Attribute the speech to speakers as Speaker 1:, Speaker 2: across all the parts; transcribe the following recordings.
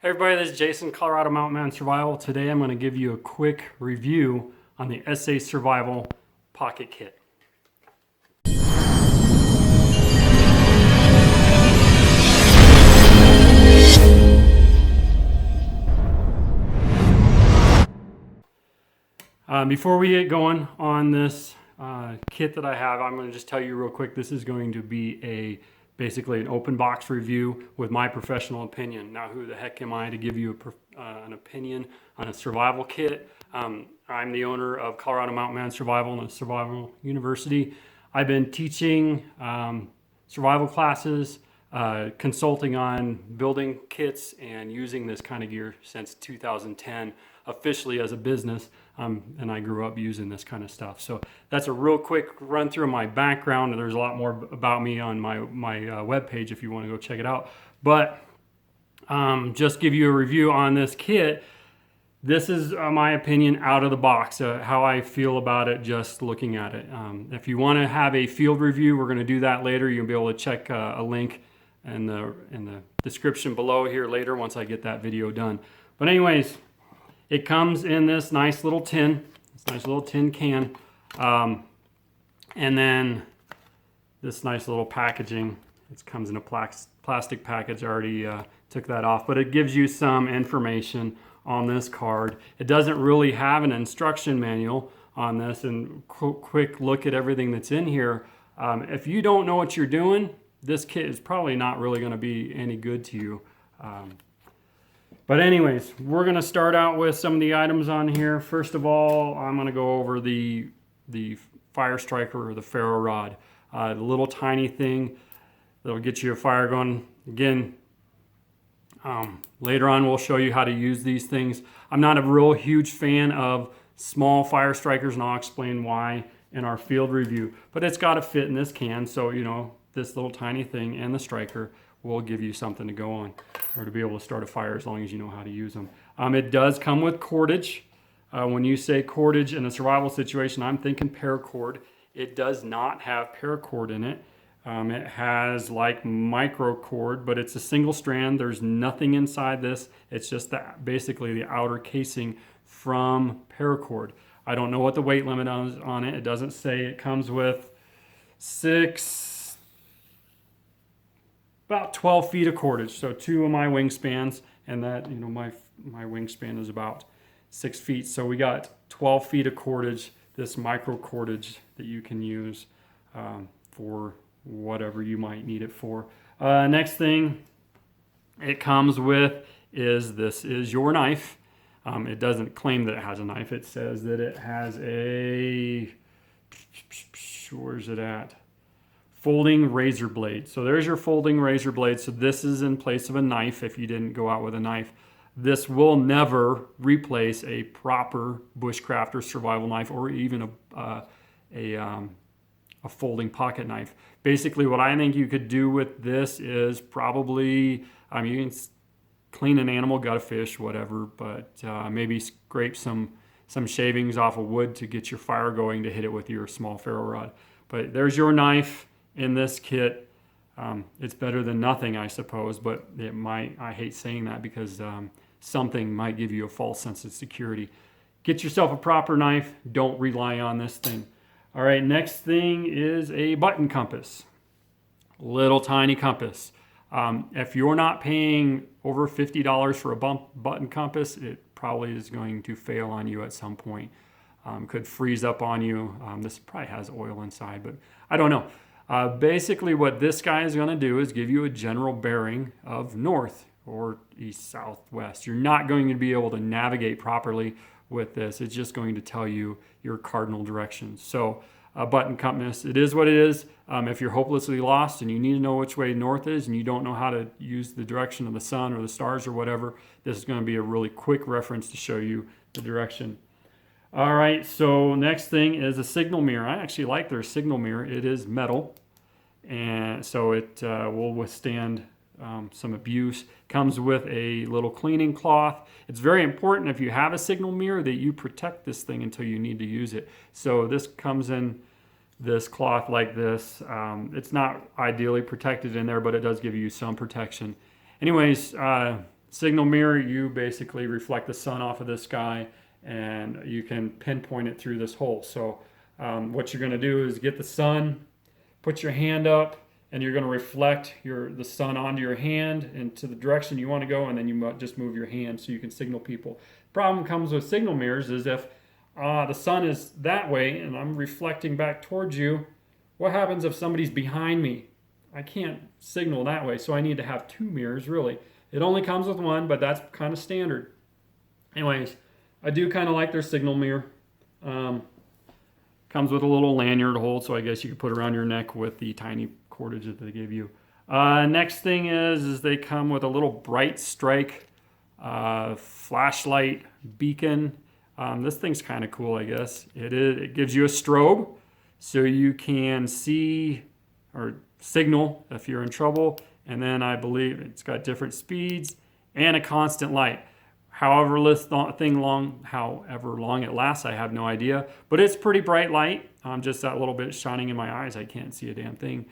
Speaker 1: Hey everybody, this is Jason, Colorado Mountain Man Survival. Today I'm going to give you a quick review on the ESEE Survival Pocket Kit. Before we get going on this kit that I have, I'm going to just tell you real quick, this is going to be basically an open box review with my professional opinion. Now, who the heck am I to give you an opinion on a survival kit? I'm the owner of Colorado Mountain Man Survival and a Survival University. I've been teaching survival classes, consulting on building kits and using this kind of gear since 2010 officially as a business, and I grew up using this kind of stuff. So that's a real quick run through my background, and there's a lot more about me on my webpage if you want to go check it out. But just give you a review on this kit. This is my opinion out of the box, how I feel about it just looking at it. If you want to have a field review, we're going to do that later. You'll be able to check a link in the description below here later once I get that video done. But anyways, it comes in this nice little tin, can, and then this nice little packaging. It comes in a plastic package. I already took that off, but it gives you some information on this card. It doesn't really have an instruction manual on this, and quick look at everything that's in here. If you don't know what you're doing, this kit is probably not really going to be any good to you. But anyways, we're going to start out with some of the items on here. First of all, I'm going to go over the fire striker or the ferro rod. The little tiny thing that'll get you a fire going. Again, later on we'll show you how to use these things. I'm not a real huge fan of small fire strikers, and I'll explain why in our field review. But it's got to fit in this can, so you know this little tiny thing and the striker will give you something to go on or to be able to start a fire as long as you know how to use them. It does come with cordage. When you say cordage in a survival situation, I'm thinking paracord. It does not have paracord in it. It has like micro cord, but it's a single strand. There's nothing inside this. It's just basically the outer casing from paracord. I don't know what the weight limit is on it. It doesn't say. It comes with about 12 feet of cordage. So 2 of my wingspans, and that, you know, my wingspan is about 6 feet. So we got 12 feet of cordage, this micro cordage that you can use for whatever you might need it for. Next thing it comes with is this is your knife. It doesn't claim that it has a knife. It says that it has where's it at? Folding razor blade. So there's your folding razor blade. So this is in place of a knife if you didn't go out with a knife. This will never replace a proper bushcraft or survival knife, or even a folding pocket knife. Basically, what I think you could do with this is probably, you can clean an animal, gut a fish, whatever, but maybe scrape some shavings off of wood to get your fire going to hit it with your small ferro rod. But there's your knife in this kit. It's better than nothing, I suppose, but it might, I hate saying that because something might give you a false sense of security. Get yourself a proper knife. Don't rely on this thing. All right, next thing is a button compass. Little tiny compass. If you're not paying over $50 for a button compass, it probably is going to fail on you at some point. Could freeze up on you. This probably has oil inside, but I don't know. Basically what this guy is going to do is give you a general bearing of north or east, south, west. You're not going to be able to navigate properly with this. It's just going to tell you your cardinal directions. So a button compass, it is what it is. If you're hopelessly lost and you need to know which way north is and you don't know how to use the direction of the sun or the stars or whatever, this is going to be a really quick reference to show you the direction. All right, so next thing is a signal mirror. I actually like their signal mirror. It is metal, and so it will withstand some abuse. Comes with a little cleaning cloth. It's very important if you have a signal mirror that you protect this thing until you need to use it. So this comes in this cloth like this. It's not ideally protected in there, but it does give you some protection. Anyways, signal mirror, you basically reflect the sun off of this guy, and you can pinpoint it through this hole. So what you're going to do is get the sun, put your hand up, and you're going to reflect the sun onto your hand into the direction you want to go, and then you just move your hand so you can signal people. Problem comes with signal mirrors is if the sun is that way and I'm reflecting back towards you, what happens if somebody's behind me? I can't signal that way, so I need to have two mirrors, really. It only comes with one, but that's kind of standard. Anyways, I do kind of like their signal mirror. Comes with a little lanyard hold, so I guess you could put around your neck with the tiny cordage that they give you. Next thing is they come with a little bright strike flashlight beacon. This thing's kind of cool, I guess. It gives you a strobe, so you can see or signal if you're in trouble. And then I believe it's got different speeds and a constant light. However long it lasts, I have no idea. But it's pretty bright light. Just that little bit shining in my eyes, I can't see a damn thing.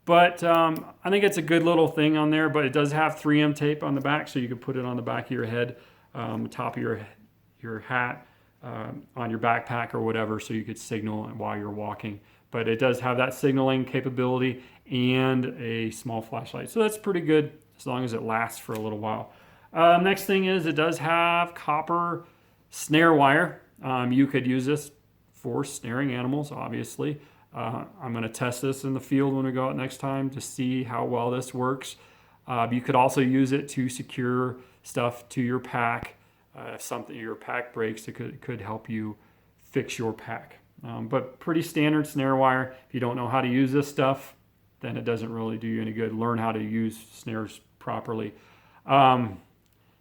Speaker 1: But I think it's a good little thing on there. But it does have 3M tape on the back, so you can put it on the back of your head, top of your hat, on your backpack or whatever, so you could signal while you're walking. But it does have that signaling capability and a small flashlight. So that's pretty good as long as it lasts for a little while. Next thing is it does have copper snare wire. You could use this for snaring animals, obviously. I'm going to test this in the field when we go out next time to see how well this works. You could also use it to secure stuff to your pack. If your pack breaks, it could help you fix your pack. But pretty standard snare wire. If you don't know how to use this stuff, then it doesn't really do you any good. Learn how to use snares properly.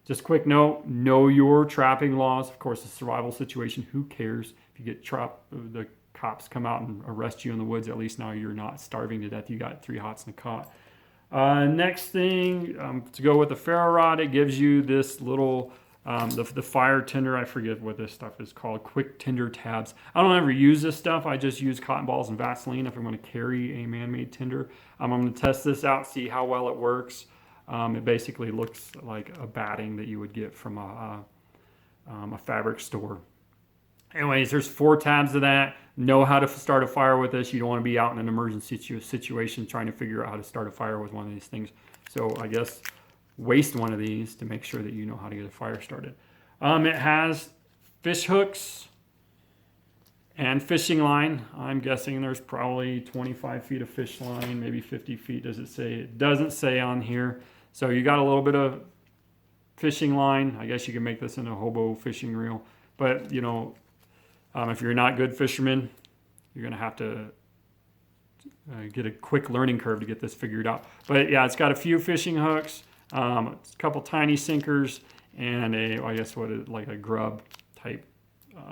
Speaker 1: Just quick note, know your trapping laws. Of course, a survival situation, who cares? If you get trapped, the cops come out and arrest you in the woods, at least now you're not starving to death. You got 3 hots in a cot. Next thing, to go with the ferro rod, it gives you this little, the fire tinder. I forget what this stuff is called, quick tinder tabs. I don't ever use this stuff. I just use cotton balls and Vaseline if I'm going to carry a man-made tinder. I'm going to test this out, see how well it works. It basically looks like a batting that you would get from a fabric store. Anyways, there's 4 tabs of that. Know how to start a fire with this. You don't want to be out in an emergency situation trying to figure out how to start a fire with one of these things. So I guess waste one of these to make sure that you know how to get a fire started. It has fish hooks and fishing line. I'm guessing there's probably 25 feet of fish line, maybe 50 feet. Does it say? It doesn't say on here. So you got a little bit of fishing line. I guess you can make this in a hobo fishing reel. But, you know, if you're not a good fisherman, you're going to have to get a quick learning curve to get this figured out. But yeah, it's got a few fishing hooks, a couple tiny sinkers, and like a grub type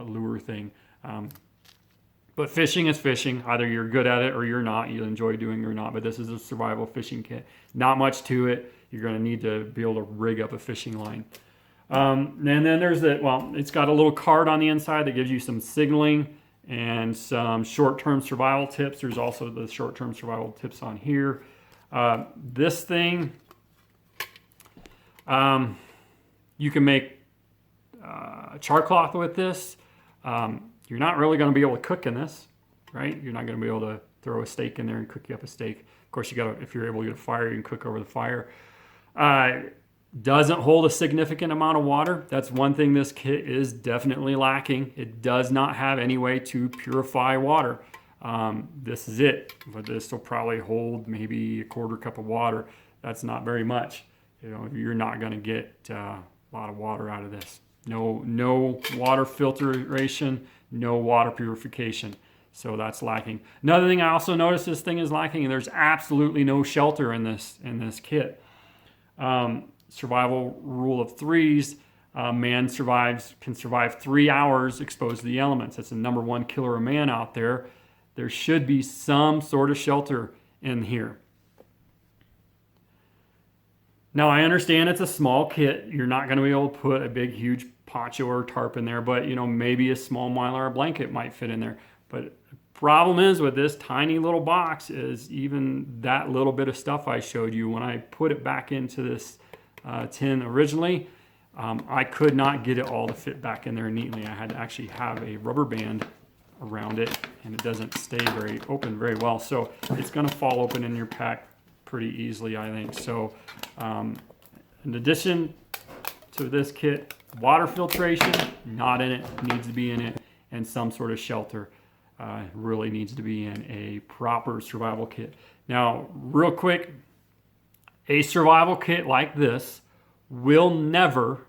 Speaker 1: lure thing. But fishing is fishing. Either you're good at it or you're not. You enjoy doing it or not. But this is a survival fishing kit. Not much to it. You're going to need to be able to rig up a fishing line. And then there's it's got a little card on the inside that gives you some signaling and some short-term survival tips. There's also the short-term survival tips on here. This thing, you can make char cloth with this. You're not really going to be able to cook in this, right? You're not going to be able to throw a steak in there and cook you up a steak. Of course, if you're able to get a fire, you can cook over the fire. Doesn't hold a significant amount of water. That's one thing this kit is definitely lacking. It does not have any way to purify water. This is it. But this will probably hold maybe a 1/4 cup of water. That's not very much. You know, you're not going to get a lot of water out of this. No water filtration, no water purification. So that's lacking. Another thing I also noticed this thing is lacking, and there's absolutely no shelter in this kit. Survival rule of 3s, man can survive 3 hours exposed to the elements. That's the #1 killer of man out there. There should be some sort of shelter in here. Now, I understand it's a small kit. You're not going to be able to put a big, huge poncho or tarp in there, but maybe a small Mylar blanket might fit in there. But the problem is with this tiny little box is even that little bit of stuff I showed you, when I put it back into this tin originally. I could not get it all to fit back in there neatly. I had to actually have a rubber band around it, and it doesn't stay very open very well. So it's going to fall open in your pack pretty easily, I think. So in addition to this kit, water filtration, not in it, needs to be in it, and some sort of shelter really needs to be in a proper survival kit. Now, real quick, a survival kit like this will never,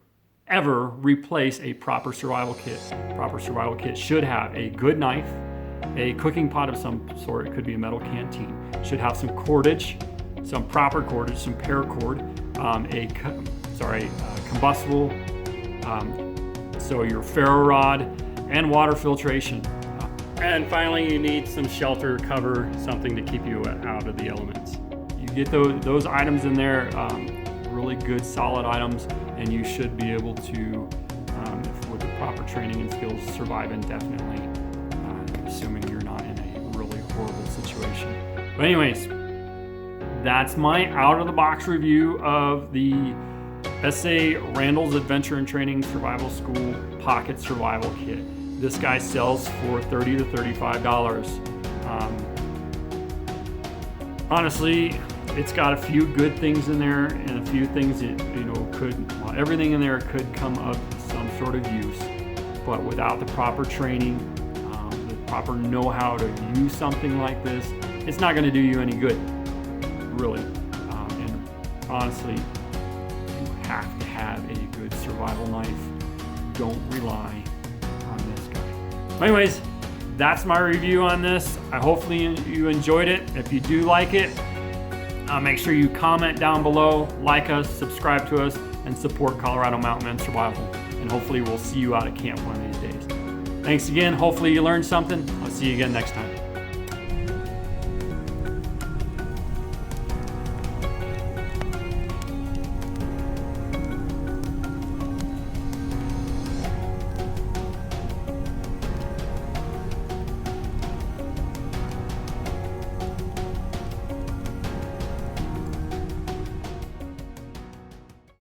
Speaker 1: ever replace a proper survival kit. Proper survival kit should have a good knife, a cooking pot of some sort, it could be a metal canteen, should have some cordage, some proper cordage, some paracord, combustible, so your ferro rod, and water filtration. And finally, you need some shelter, cover, something to keep you out of the elements. You get those items in there, really good solid items, and you should be able to, with the proper training and skills, survive indefinitely, assuming you're not in a really horrible situation. But anyways, that's my out-of-the-box review of the ESEE Randall's Adventure and Training Survival School Pocket Survival Kit. This guy sells for $30 to $35. Honestly, it's got a few good things in there and a few things that, everything in there could come of some sort of use, but without the proper training, the proper know-how to use something like this, it's not going to do you any good, really. And honestly, you have to have a good survival knife. Don't rely on this guy. Anyways, that's my review on this. Hopefully you enjoyed it. If you do like it, make sure you comment down below, like us, subscribe to us, and support Colorado Mountain Men Survival. And hopefully we'll see you out at camp one of these days. Thanks again. Hopefully you learned something. I'll see you again next time.